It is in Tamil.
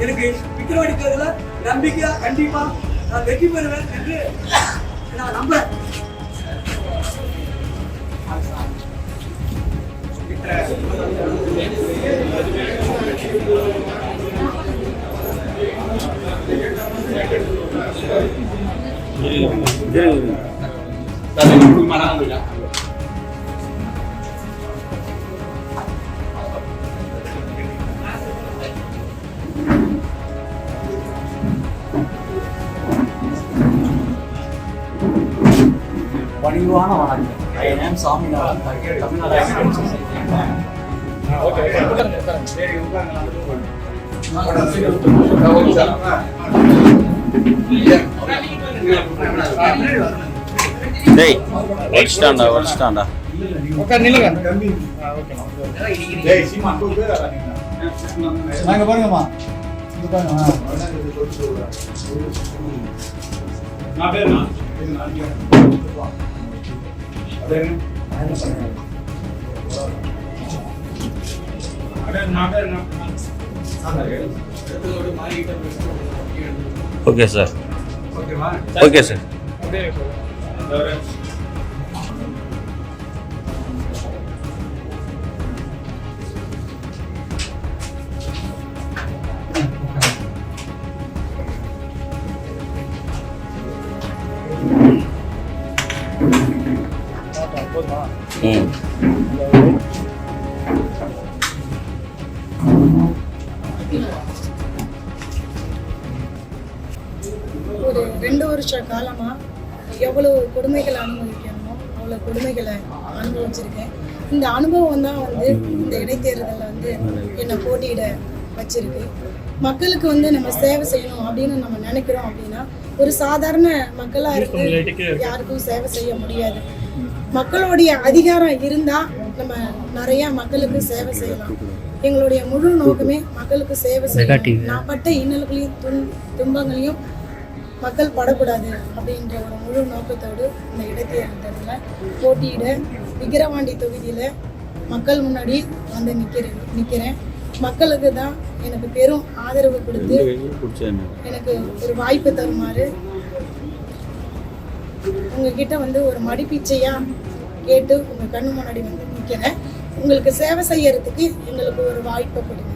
எனக்கு விக்கிரவாணி தேர்தல நம்பிக்கையா கண்டிப்பா நான் வெற்றி பெறுவேன் என்று நான் நம்புறேன். பணிவான வணக்கம். ஐயம் சாமிநாதன், தமிழ்நாடு. வச்சுட்டான்டா. நாங்க பாருங்கம்மா. Okay sir. Okay sir. ஒரு 2 வருஷ காலமா எவ்வளவு கொடுமைகளை அனுபவிக்கணுமோ அவ்வளோ கொடுமைகளை அனுபவிச்சிருக்கேன். இந்த அனுபவம் தான் இந்த இடைத்தேர்தலில் என்னை போட்டியிட வச்சிருக்கு. மக்களுக்கு நம்ம சேவை செய்யணும் அப்படின்னு நம்ம நினைக்கிறோம் அப்படின்னா ஒரு சாதாரண மக்களாக இருக்கு யாருக்கும் சேவை செய்ய முடியாது. மக்களுடைய அதிகாரம் இருந்தால் நம்ம நிறையா மக்களுக்கு சேவை செய்யலாம். எங்களுடைய முழு நோக்கமே மக்களுக்கு சேவை செய்யணும். நான் பட்ட இன்னல்களையும் துன்பங்களையும் மக்கள் படக்கூடாது அப்படின்ற ஒரு முழு நோக்கத்தோடு இந்த இடைத்தேர்தலில் போட்டியிட விக்கிரவாண்டி தொகுதியில் மக்கள் முன்னாடி நிற்கிறேன். மக்களுக்கு தான் எனக்கு பெரும் ஆதரவு கொடுத்து எனக்கு ஒரு வாய்ப்பு தருமாறு உங்ககிட்ட ஒரு மடிப்பிச்சையாக கேட்டு உங்கள் கண்ணு முன்னாடி நிற்கிறேன். உங்களுக்கு சேவை செய்யறதுக்கு எங்களுக்கு ஒரு வாய்ப்பை கொடுங்க.